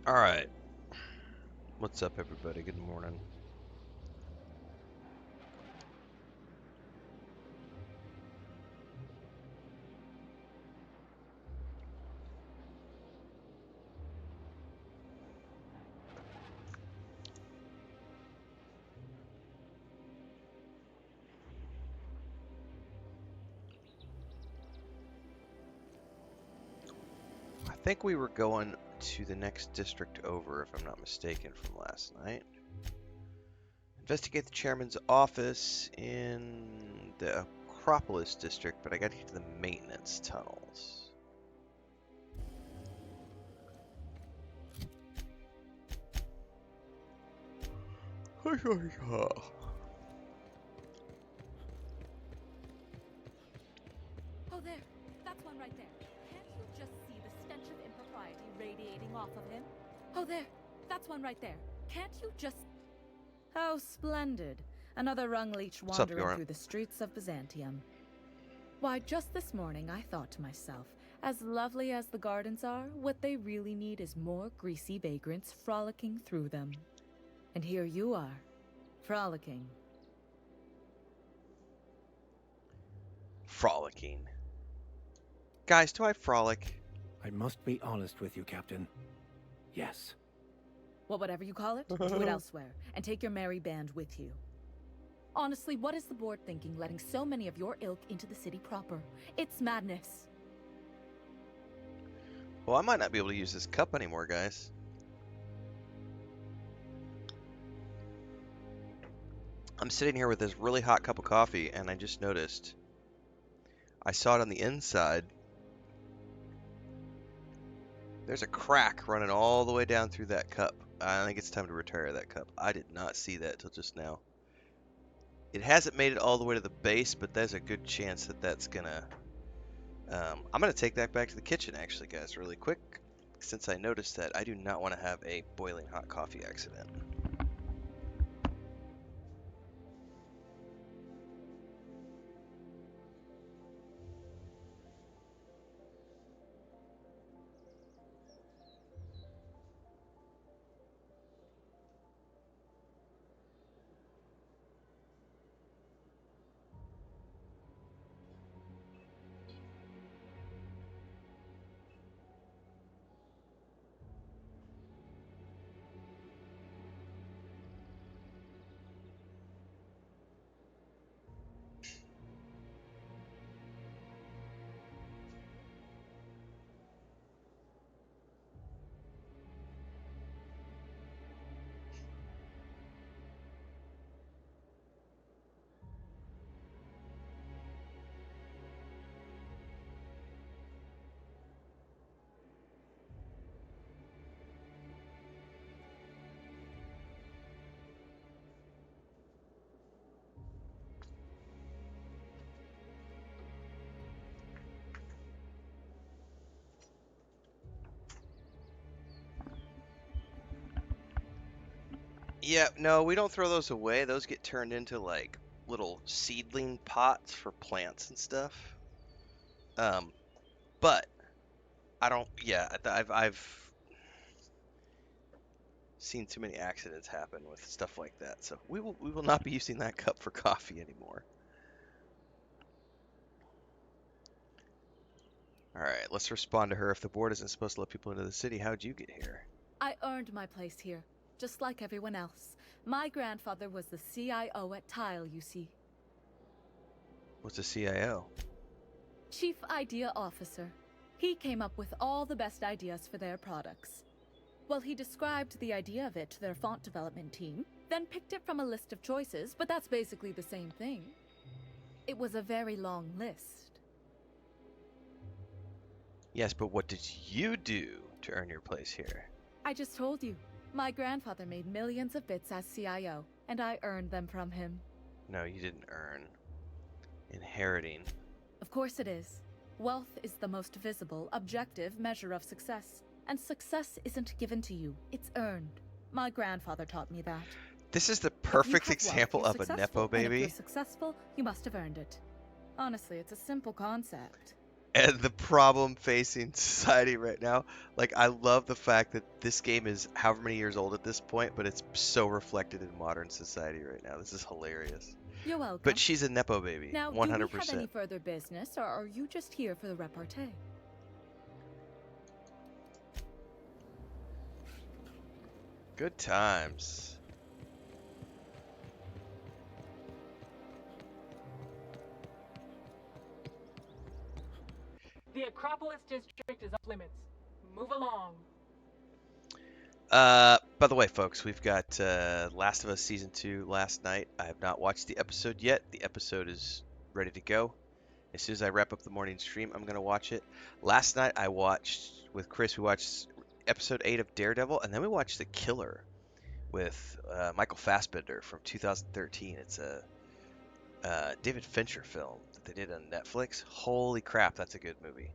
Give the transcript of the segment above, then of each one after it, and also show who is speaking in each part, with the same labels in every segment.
Speaker 1: Alright. What's up, everybody? Good morning. I think we were going to the next district over, if I'm not mistaken, from last night. Investigate the chairman's office in the Acropolis district, but I gotta get to the maintenance tunnels.
Speaker 2: Oh, there. That's one right there. Can't you just see the stench of impropriety radiating off of him? Oh, there. That's one right there. Can't you just... How splendid. Another rung leech wandering through the streets of Byzantium. Why, just this morning I thought to myself, as lovely as the gardens are, what they really need is more greasy vagrants frolicking through them. And here you are, frolicking.
Speaker 1: Frolicking. Guys, do I frolic?
Speaker 3: I must be honest with you, Captain. Yes.
Speaker 2: Well, whatever you call it, do it elsewhere, and take your merry band with you. Honestly, what is the board thinking letting so many of your ilk into the city proper? It's madness.
Speaker 1: Well, I might not be able to use this cup anymore, guys. I'm sitting here with this really hot cup of coffee, and I just noticed I saw it on the inside. There's a crack running all the way down through that cup. I think it's time to retire that cup. I did not see that till just now. It hasn't made it all the way to the base, but there's a good chance that that's gonna... I'm gonna take that back to the kitchen, actually, guys, really quick, since I noticed that I do not want to have a boiling hot coffee accident. Yeah, no, we don't throw those away. Those get turned into like little seedling pots for plants and stuff. But I don't. Yeah, I've seen too many accidents happen with stuff like that. So we will not be using that cup for coffee anymore. All right, let's respond to her. If the board isn't supposed to let people into the city, how'd you get here?
Speaker 2: I earned my place here, just like everyone else. My grandfather was the CIO at Tile, you see.
Speaker 1: What's a CIO?
Speaker 2: Chief Idea Officer. He came up with all the best ideas for their products. Well, he described the idea of it to their font development team, then picked it from a list of choices, but that's basically the same thing. It was a very long list.
Speaker 1: Yes, but what did you do to earn your place here?
Speaker 2: I just told you. My grandfather made millions of bits as CIO, and I earned them from him.
Speaker 1: No, you didn't earn. Inheriting.
Speaker 2: Of course it is. Wealth is the most visible, objective measure of success. And success isn't given to you, it's earned. My grandfather taught me that.
Speaker 1: This is the perfect example of a Nepo baby.
Speaker 2: And if you're successful, you must have earned it. Honestly, it's a simple concept.
Speaker 1: and the problem facing society right now. Like, I love the fact that this game is however many years old at this point, but it's so reflected in modern society right now. This is hilarious.
Speaker 2: You're welcome.
Speaker 1: But she's a nepo baby,
Speaker 2: Now, do we have
Speaker 1: 100%.
Speaker 2: any further business, or are you just here for the repartee?
Speaker 1: Good times.
Speaker 4: The Acropolis District is off limits. Move along.
Speaker 1: By the way, folks, we've got Last of Us Season 2 last night. I have not watched the episode yet. The episode is ready to go. As soon as I wrap up the morning stream, I'm going to watch it. Last night, I watched, with Chris, we watched episode 8 of Daredevil, and then we watched The Killer with Michael Fassbender from 2013. It's a David Fincher film that they did on Netflix. Holy crap, that's a good movie.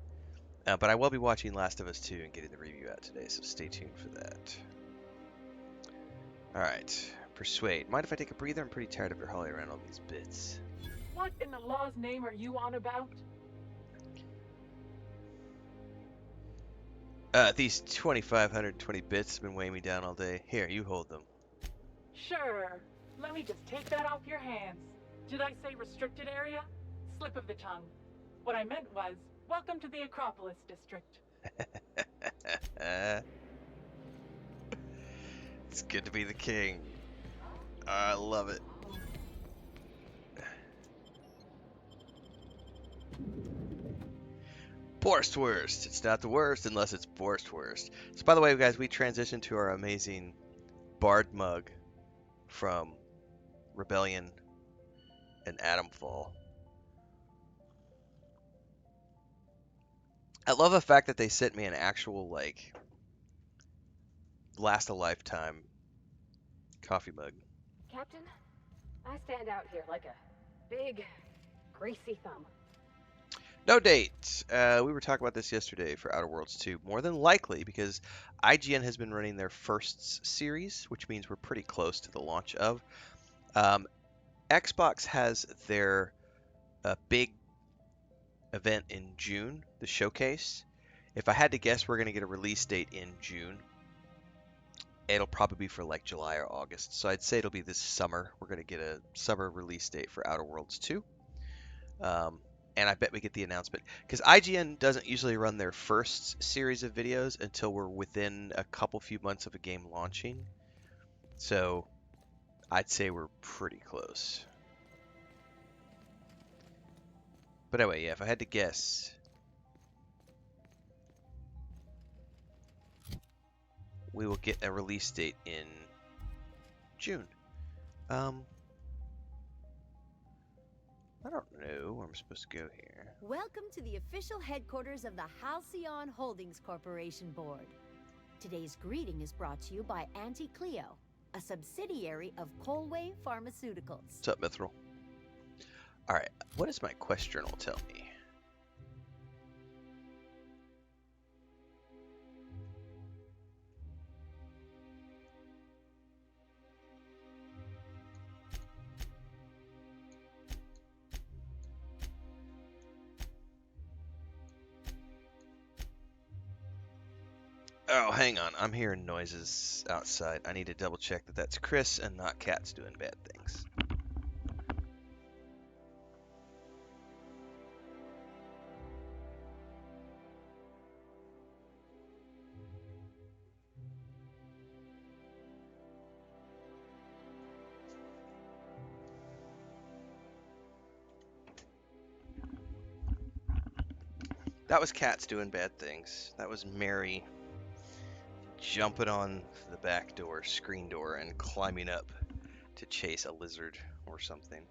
Speaker 1: But I will be watching Last of Us 2 and getting the review out today, so stay tuned for that. Alright, Persuade. Mind if I take a breather? I'm pretty tired of her hauling around all these bits.
Speaker 4: What in the law's name are you on about?
Speaker 1: These 2,520 bits have been weighing me down all day. Here, you hold them.
Speaker 4: Sure. Let me just take that off your hands. Did I say restricted area? Slip of the tongue. What I meant was, welcome to the Acropolis District.
Speaker 1: It's good to be the king. I love it. Borstwurst. It's not the worst unless it's Borstwurst. So by the way, guys, we transitioned to our amazing Bard mug from Rebellion and Atomfall. I love the fact that they sent me an actual, like, last a lifetime coffee mug.
Speaker 5: Captain, I stand out here like a big, greasy thumb.
Speaker 1: No date. We were talking about this yesterday for Outer Worlds 2. More than likely, because IGN has been running their first series, which means we're pretty close to the launch of. Xbox has their big event in June, the showcase. If I had to guess, we're going to get a release date in June. It'll probably be for like July or August. So I'd say it'll be this summer. We're going to get a summer release date for Outer Worlds 2. And I bet we get the announcement. Because IGN doesn't usually run their first series of videos until we're within a few months of a game launching. So I'd say we're pretty close. But anyway, yeah, if I had to guess, we will get a release date in June. I don't know where I'm supposed to go here.
Speaker 6: Welcome to the official headquarters of the Halcyon Holdings Corporation Board. Today's greeting is brought to you by Auntie Cleo, a subsidiary of Colway Pharmaceuticals.
Speaker 1: What's up, Mithril? Alright, what does my quest journal tell me? Oh, hang on. I'm hearing noises outside. I need to double check that that's Chris and not cats doing bad things. That was cats doing bad things. That was Mary jumping on the back door, screen door, and climbing up to chase a lizard or something.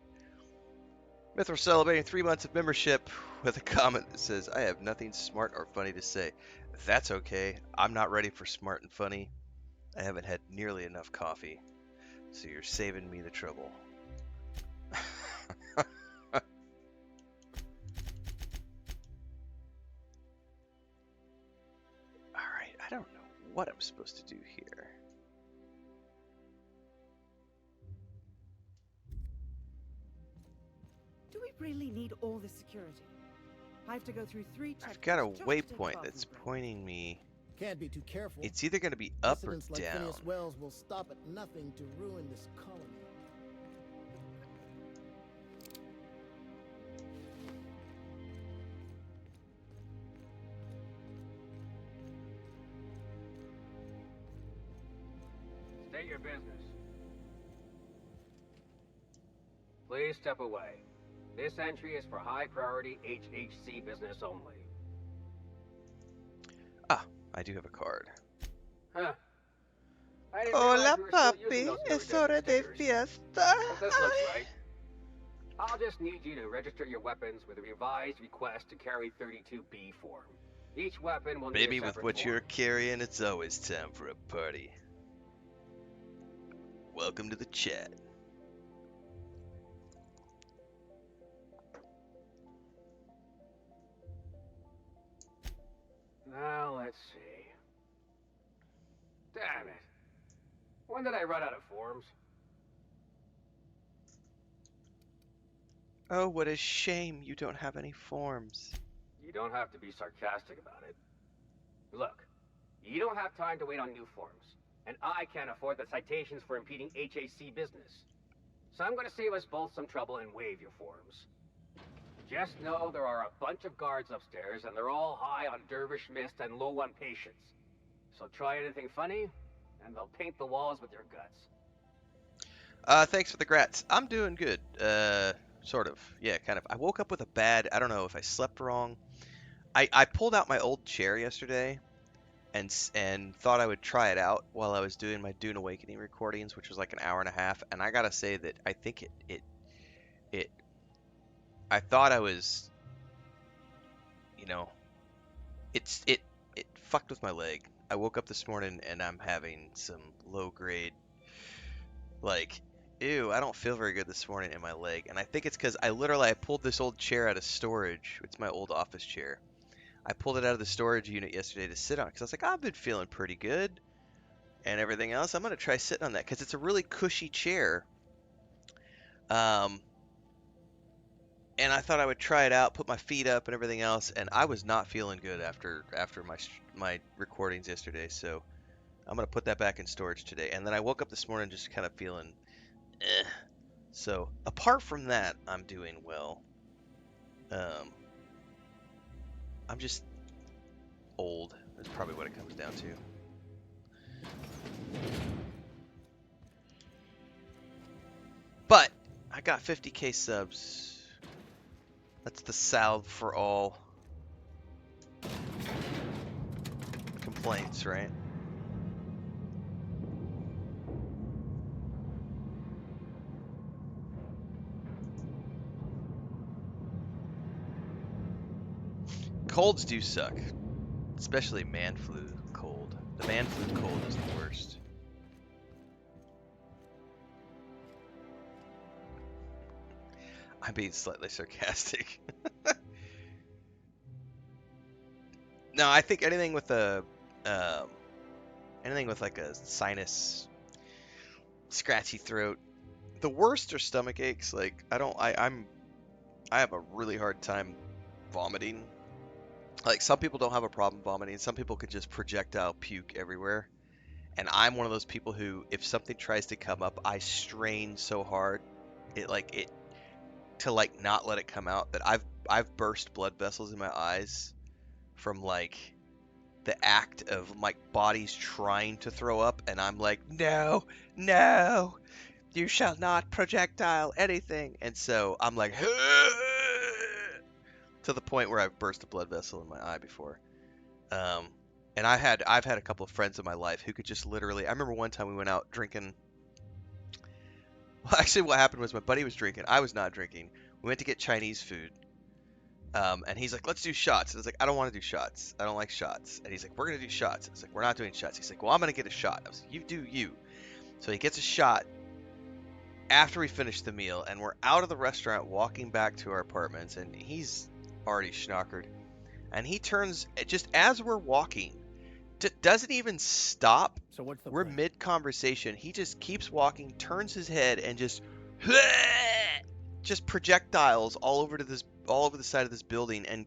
Speaker 1: Mithril celebrating 3 months of membership with a comment that says, I have nothing smart or funny to say. That's okay. I'm not ready for smart and funny. I haven't had nearly enough coffee, so you're saving me the trouble. Alright, I don't know what I'm supposed to do here.
Speaker 7: Do we really need all the security? I have to go through 3 checkpoints.
Speaker 1: I've got a
Speaker 7: just to take
Speaker 1: waypoint
Speaker 7: coffee
Speaker 1: that's
Speaker 7: break.
Speaker 1: pointing me.
Speaker 8: Can't be too careful.
Speaker 1: It's either going to be up or
Speaker 8: Dissidents like
Speaker 1: down.
Speaker 8: Phineas Wells will stop at nothing to ruin this colony.
Speaker 3: State your business. Please step away. This entry is for high priority HHC business only.
Speaker 1: Ah, I do have a card.
Speaker 3: Huh. I didn't
Speaker 1: Hola,
Speaker 3: realize we were still
Speaker 1: papi.
Speaker 3: using those
Speaker 1: Es
Speaker 3: iridescent
Speaker 1: hora de
Speaker 3: stickers.
Speaker 1: fiesta.
Speaker 3: But this looks right. I'll just need you to register your weapons with a revised request to carry 32B form. Each weapon will need
Speaker 1: Maybe
Speaker 3: a
Speaker 1: with
Speaker 3: separate
Speaker 1: what
Speaker 3: form.
Speaker 1: you're carrying, it's always time for a party. Welcome to the chat.
Speaker 3: Now, let's see. Damn it. When did I run out of forms?
Speaker 1: Oh, what a shame you don't have any forms.
Speaker 3: You don't have to be sarcastic about it. Look, you don't have time to wait on new forms, and I can't afford the citations for impeding HAC business. So I'm going to save us both some trouble and waive your forms. Just know there are a bunch of guards upstairs, and they're all high on dervish mist and low on patience. So try anything funny, and they'll paint the walls with your guts.
Speaker 1: Thanks for the grats. I'm doing good. Sort of. Yeah, kind of. I woke up with a bad, I don't know if I slept wrong. I pulled out my old chair yesterday and thought I would try it out while I was doing my Dune Awakening recordings, which was like an hour and a half, and I gotta say that I think I thought I was, you know, it fucked with my leg. I woke up this morning and I'm having some low grade, like, ew, I don't feel very good this morning in my leg, and I think it's because I pulled this old chair out of storage. It's my old office chair. I pulled it out of the storage unit yesterday to sit on because I was like, I've been feeling pretty good and everything else. I'm gonna try sitting on that because it's a really cushy chair. And I thought I would try it out, put my feet up and everything else, and I was not feeling good after my recordings yesterday. So I'm gonna put that back in storage today. And then I woke up this morning just kind of feeling, eh. So apart from that, I'm doing well. I'm just old. That's probably what it comes down to. But I got 50k subs. That's the salve for all complaints, right? Colds do suck. Especially man flu cold. The man flu cold is the worst. I'm being slightly sarcastic. No, I think anything with like a sinus, scratchy throat. The worst are stomach aches. Like I have a really hard time vomiting. Like some people don't have a problem vomiting. Some people can just projectile puke everywhere. And I'm one of those people who, if something tries to come up, I strain so hard, to not let it come out, that I've burst blood vessels in my eyes from like the act of my body's trying to throw up, and I'm like, no, you shall not projectile anything. And so I'm like, to the point where I've burst a blood vessel in my eye before. And I've had a couple of friends in my life who could just literally. I remember one time we went out drinking. Well, actually, what happened was my buddy was drinking. I was not drinking. We went to get Chinese food. And he's like, let's do shots. And I was like, I don't want to do shots. I don't like shots. And he's like, we're going to do shots. I was like, we're not doing shots. He's like, well, I'm going to get a shot. I was like, you do you. So he gets a shot after we finish the meal. And we're out of the restaurant walking back to our apartments. And he's already schnockered. And he turns, just as we're walking, doesn't even stop.
Speaker 3: So what's the
Speaker 1: We're
Speaker 3: plan?
Speaker 1: mid-conversation. He just keeps walking, turns his head, and just projectiles all over the side of this building, and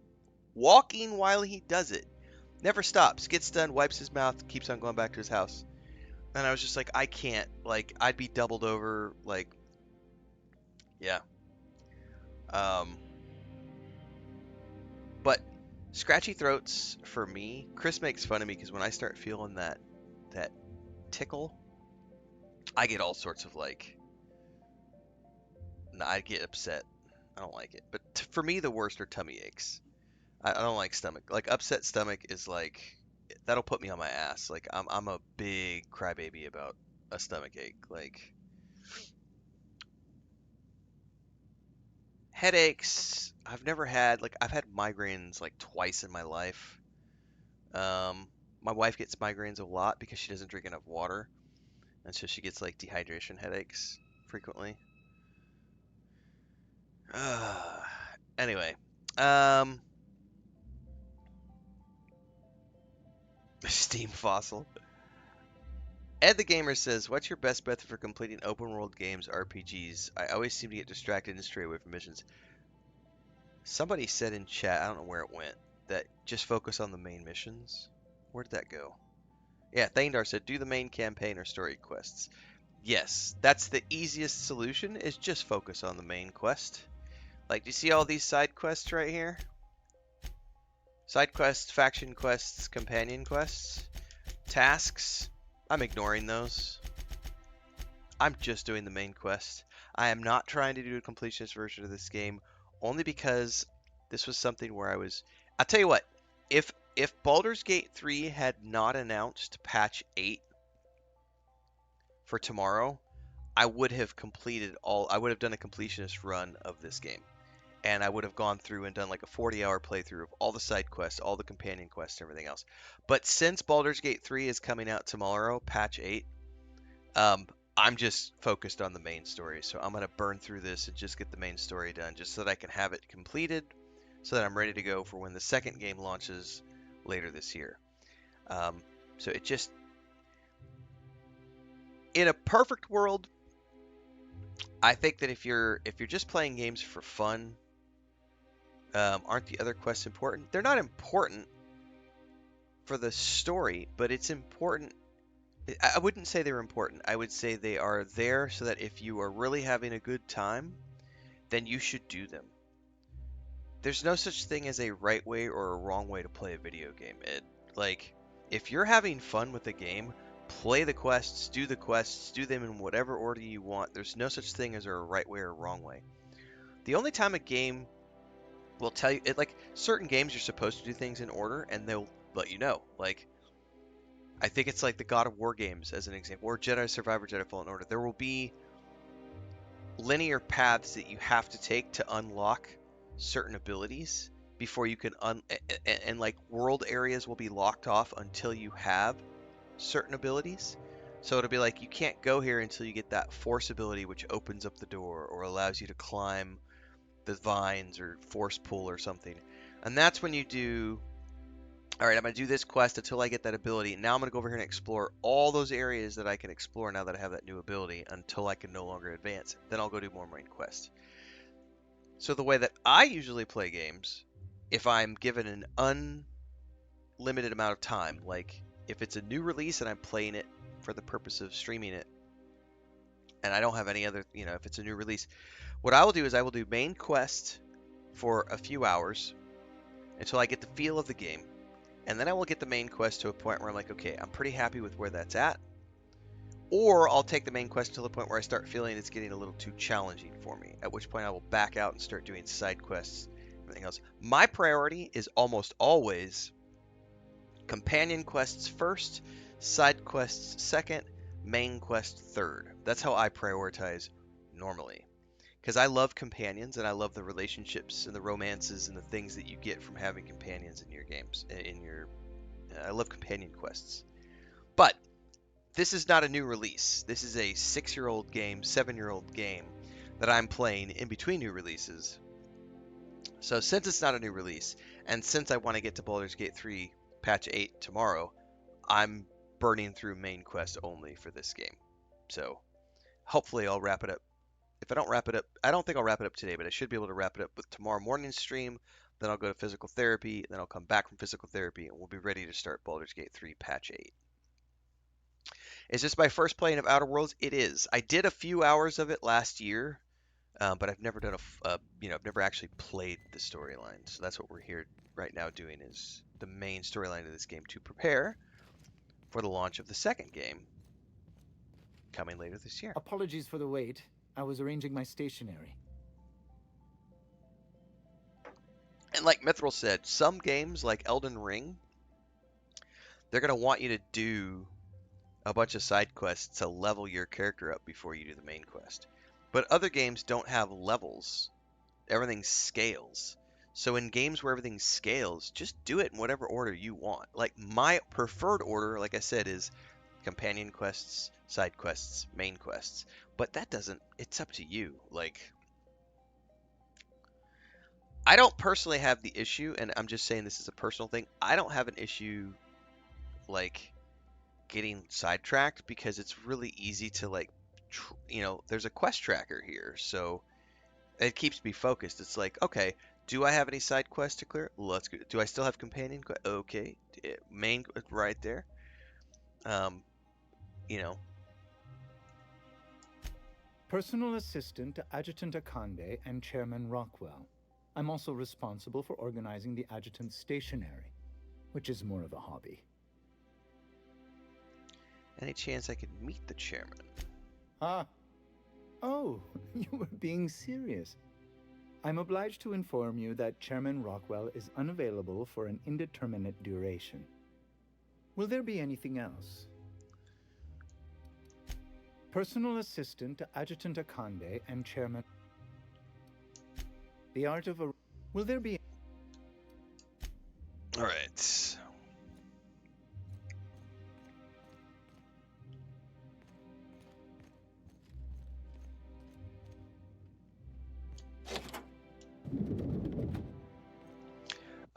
Speaker 1: walking while he does it. Never stops. Gets done, wipes his mouth, keeps on going back to his house. And I was just like, I can't. Like, I'd be doubled over. Like, yeah. Um, but scratchy throats for me. Chris makes fun of me because when I start feeling that tickle, I get all sorts of like. I get upset. I don't like it. But for me, the worst are tummy aches. I don't like stomach. Like upset stomach is like that'll put me on my ass. Like I'm a big crybaby about a stomach ache. Like headaches, I've never had. Like I've had migraines like twice in my life. My wife gets migraines a lot because she doesn't drink enough water, and so she gets like dehydration headaches frequently. Anyway, um, Steam Fossil. Ed the Gamer says, "What's your best method for completing open world games, RPGs? I always seem to get distracted and stray away from missions." Somebody said in chat, I don't know where it went, that just focus on the main missions. Where did that go? Yeah, Thandar said, do the main campaign or story quests. Yes, that's the easiest solution, is just focus on the main quest. Like, do you see all these side quests right here? Side quests, faction quests, companion quests, tasks. I'm ignoring those. I'm just doing the main quest. I am not trying to do a completionist version of this game, only because this was something where I'll tell you what, if Baldur's Gate 3 had not announced patch 8 for tomorrow, I would have I would have done a completionist run of this game. And I would have gone through and done like a 40-hour playthrough of all the side quests, all the companion quests, and everything else. But since Baldur's Gate 3 is coming out tomorrow, patch 8, um, I'm just focused on the main story, so I'm going to burn through this and just get the main story done, just so that I can have it completed, so that I'm ready to go for when the second game launches later this year. So it just, in a perfect world, I think that if you're just playing games for fun, aren't the other quests important? They're not important for the story, but it's important. I wouldn't say they're important. I would say they are there so that if you are really having a good time, then you should do them. There's no such thing as a right way or a wrong way to play a video game. Like, if you're having fun with the game, play the quests, do them in whatever order you want. There's no such thing as a right way or a wrong way. The only time a game will tell you, like, certain games you're supposed to do things in order, and they'll let you know. Like, I think it's like the God of War games as an example, or Jedi Survivor, Jedi Fallen Order. There will be linear paths that you have to take to unlock certain abilities before you can and like world areas will be locked off until you have certain abilities. So it'll be like you can't go here until you get that force ability, which opens up the door or allows you to climb the vines or force pull or something. And that's when you do, all right, I'm going to do this quest until I get that ability. Now I'm going to go over here and explore all those areas that I can explore now that I have that new ability until I can no longer advance. Then I'll go do more main quests. So the way that I usually play games, if I'm given an unlimited amount of time, like if it's a new release and I'm playing it for the purpose of streaming it, and I don't have any other, if it's a new release, what I will do is I will do main quest for a few hours until I get the feel of the game. And then I will get the main quest to a point where I'm like, okay, I'm pretty happy with where that's at. Or I'll take the main quest to the point where I start feeling it's getting a little too challenging for me, at which point I will back out and start doing side quests, everything else. My priority is almost always companion quests first, side quests second, main quest third. That's how I prioritize normally. Because I love companions and I love the relationships and the romances and the things that you get from having companions in your games. I love companion quests. But this is not a new release. This is a 6-year-old game, 7-year-old game that I'm playing in between new releases. So since it's not a new release, and since I want to get to Baldur's Gate 3 patch 8 tomorrow, I'm burning through main quest only for this game. So hopefully I'll wrap it up. If I don't wrap it up, I don't think I'll wrap it up today, but I should be able to wrap it up with tomorrow morning's stream, then I'll go to physical therapy, then I'll come back from physical therapy, and we'll be ready to start Baldur's Gate 3 Patch 8. Is this my first playing of Outer Worlds? It is. I did a few hours of it last year, but I've never done I've never actually played the storyline. So that's what we're here right now doing, is the main storyline of this game to prepare for the launch of the second game coming later this year.
Speaker 7: Apologies for the wait. I was arranging my stationery.
Speaker 1: And like Mithril said, some games like Elden Ring, they're going to want you to do a bunch of side quests to level your character up before you do the main quest. But other games don't have levels. Everything scales. So in games where everything scales, just do it in whatever order you want. Like my preferred order, like I said, is companion quests, side quests, main quests. But that doesn't, it's up to you. Like, I don't personally have the issue, and I'm just saying this is a personal thing. I don't have an issue, like, getting sidetracked because it's really easy to, like, there's a quest tracker here, so it keeps me focused. It's like, okay, do I have any side quests to clear? Let's go. Do I still have companion quest? Okay, main right there. You know,
Speaker 7: Personal assistant to Adjutant Akande and Chairman Rockwell. I'm also responsible for organizing the adjutant's stationery, which is more of a hobby.
Speaker 1: any chance I could meet the chairman?
Speaker 7: Ah. Oh, you were being serious. I'm obliged to inform you that Chairman Rockwell is unavailable for an indeterminate duration. Will there be anything else? Personal assistant to Adjutant Akande and Chairman... The art of a... Will there be...
Speaker 1: All right.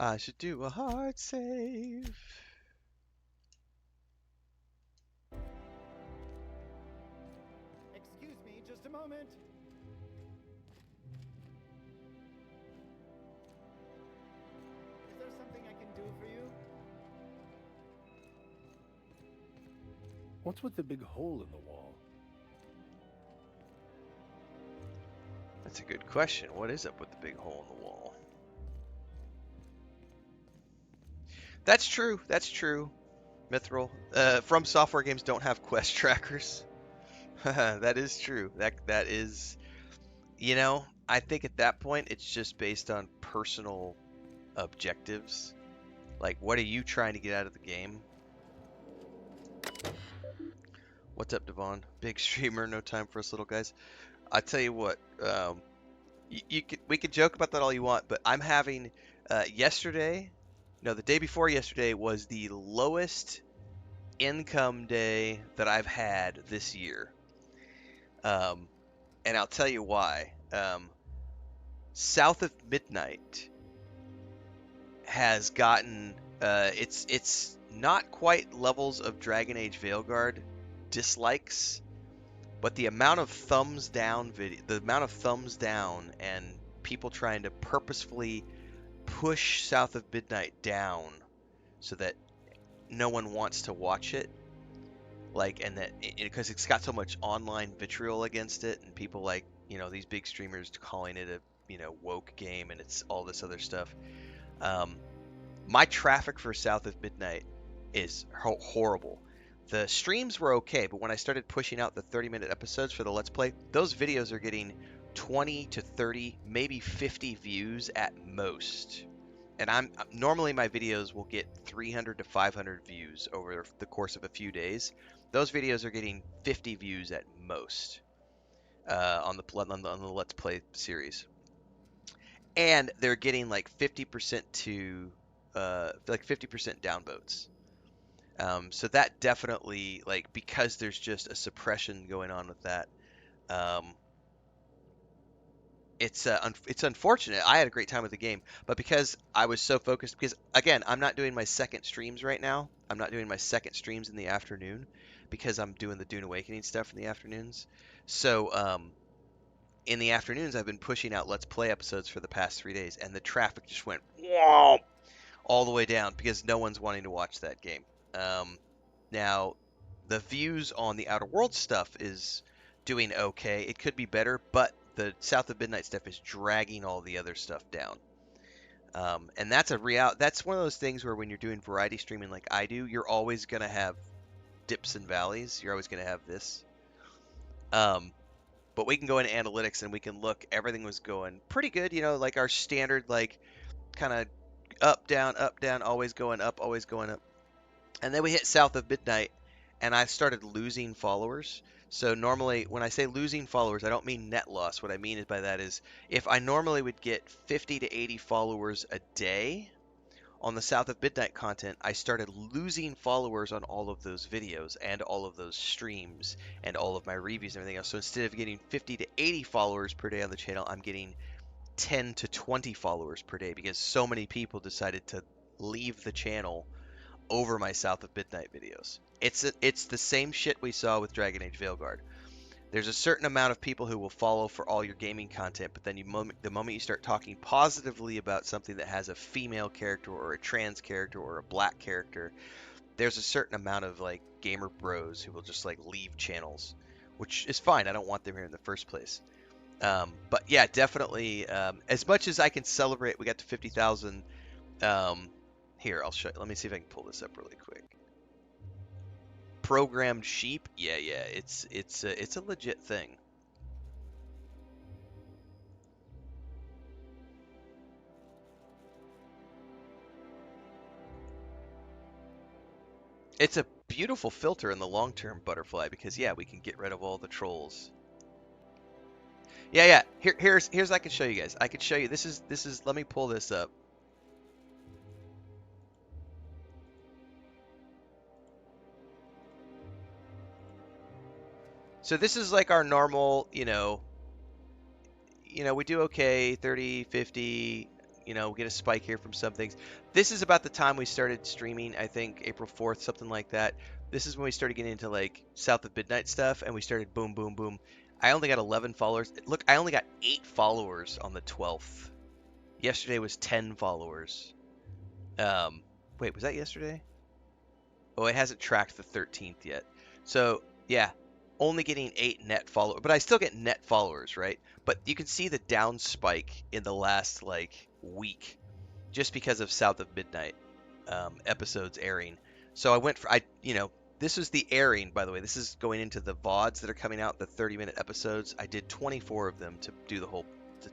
Speaker 1: I should do a hard save.
Speaker 7: Excuse me, just a moment. Is there something I can do for you?
Speaker 9: What's with the big hole in the wall?
Speaker 1: That's a good question. What is up with the big hole in the wall? That's true. That's true. Mithril. From Software games don't have quest trackers. That is true. That is, I think at that point it's just based on personal objectives. Like, what are you trying to get out of the game? What's up, Devon? Big streamer, no time for us little guys. I tell you what, we can joke about that all you want, but I'm having the day before yesterday was the lowest income day that I've had this year. And I'll tell you why. South of Midnight has gotten it's not quite levels of Dragon Age Veilguard dislikes, but the amount of thumbs down and people trying to purposefully push South of Midnight down so that no one wants to watch it, and that because it's got so much online vitriol against it, and people like these big streamers calling it a woke game, and it's all this other stuff. My traffic for South of Midnight is horrible. The streams were okay, but when I started pushing out the 30-minute episodes for the Let's Play, those videos are getting 20 to 30, maybe 50 views at most. And normally my videos will get 300 to 500 views over the course of a few days. Those videos are getting 50 views at most on the Let's Play series, and they're getting like 50% to 50% downvotes. So that definitely, because there's just a suppression going on with that. It's unfortunate. I had a great time with the game, but because I was so focused, because again, I'm not doing my second streams right now. I'm not doing my second streams in the afternoon because I'm doing the Dune Awakening stuff in the afternoons. So in the afternoons, I've been pushing out Let's Play episodes for the past 3 days, and the traffic just went whoa, all the way down because no one's wanting to watch that game. Now, the views on the Outer Worlds stuff is doing okay. It could be better, but the South of Midnight stuff is dragging all the other stuff down. And that's that's one of those things where when you're doing variety streaming like I do, you're always going to have dips and valleys. You're always going to have this. But we can go into analytics and we can look. Everything was going pretty good. You know, like our standard, like kind of up, down, always going up, always going up. And then we hit South of Midnight, and I started losing followers. So normally, when I say losing followers, I don't mean net loss. What I mean by that is, if I normally would get 50 to 80 followers a day on the South of Midnight content, I started losing followers on all of those videos and all of those streams and all of my reviews and everything else. So instead of getting 50 to 80 followers per day on the channel, I'm getting 10 to 20 followers per day because so many people decided to leave the channel over my South of Midnight videos. It's the same shit we saw with Dragon Age Veilguard. There's a certain amount of people who will follow for all your gaming content, but then the moment you start talking positively about something that has a female character or a trans character or a black character, there's a certain amount of like gamer bros who will just like leave channels, which is fine. I don't want them here in the first place. But yeah, definitely. As much as I can celebrate, we got to 50,000. Here, I'll show you. Let me see if I can pull this up really quick. Programmed sheep, yeah, it's a legit thing. It's a beautiful filter in the long-term, Butterfly, because yeah, we can get rid of all the trolls. Yeah. Here's I can show you guys. I could show you. This is. Let me pull this up. So this is like our normal, you know, we do okay, 30, 50, we get a spike here from some things. This is about the time we started streaming, I think April 4th, something like that. This is when we started getting into like South of Midnight stuff, and we started boom, boom, boom. I only got 11 followers. Look, I only got 8 followers on the 12th. Yesterday was 10 followers. Wait, was that yesterday? Oh, it hasn't tracked the 13th yet. So, yeah. Only getting 8 net followers, but I still get net followers, right? But you can see the down spike in the last like week, just because of South of Midnight episodes airing. So I went for this was the airing, by the way. This is going into the VODs that are coming out, the 30-minute episodes. I did 24 of them to do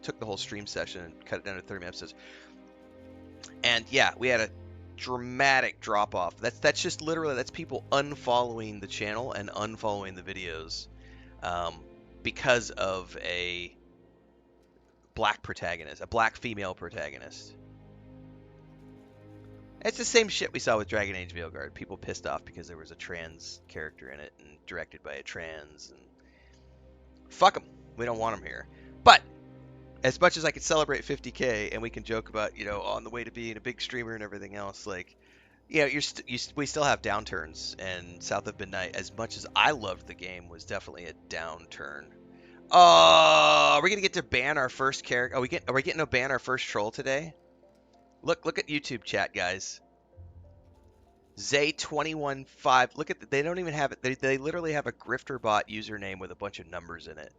Speaker 1: took the whole stream session and cut it down to 30-minute episodes. And yeah, we had a dramatic drop off. That's just literally people unfollowing the channel and unfollowing the videos because of a black protagonist, a black female protagonist. It's the same shit we saw with Dragon Age Veilguard. People pissed off because there was a trans character in it and directed by a trans, and fuck them. We don't want them here. But as much as I could celebrate 50K and we can joke about, on the way to being a big streamer and everything else, like, we still have downturns, and South of Midnight, as much as I loved the game, was definitely a downturn. Are we gonna get to ban our first character? Are we getting to ban our first troll today? Look at YouTube chat, guys. Zay215. Look at they don't even have it. They literally have a GrifterBot username with a bunch of numbers in it.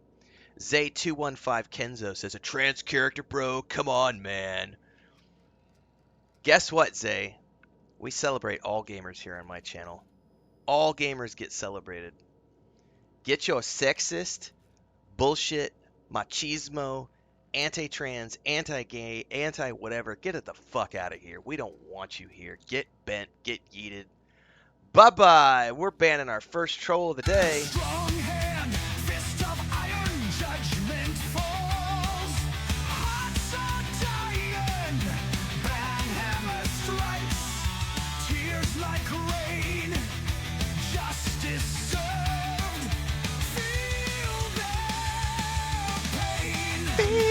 Speaker 1: Zay215 Kenzo says, a trans character, bro? Come on, man. Guess what, Zay? We celebrate all gamers here on my channel. All gamers get celebrated. Get your sexist, bullshit, machismo, anti-trans, anti-gay, anti-whatever. Get it the fuck out of here. We don't want you here. Get bent, get yeeted. Bye-bye. We're banning our first troll of the day.
Speaker 10: Strong hand, fist of iron, judgment falls. Hearts are dying, banhammer strikes. Tears like rain, justice served. Feel their pain.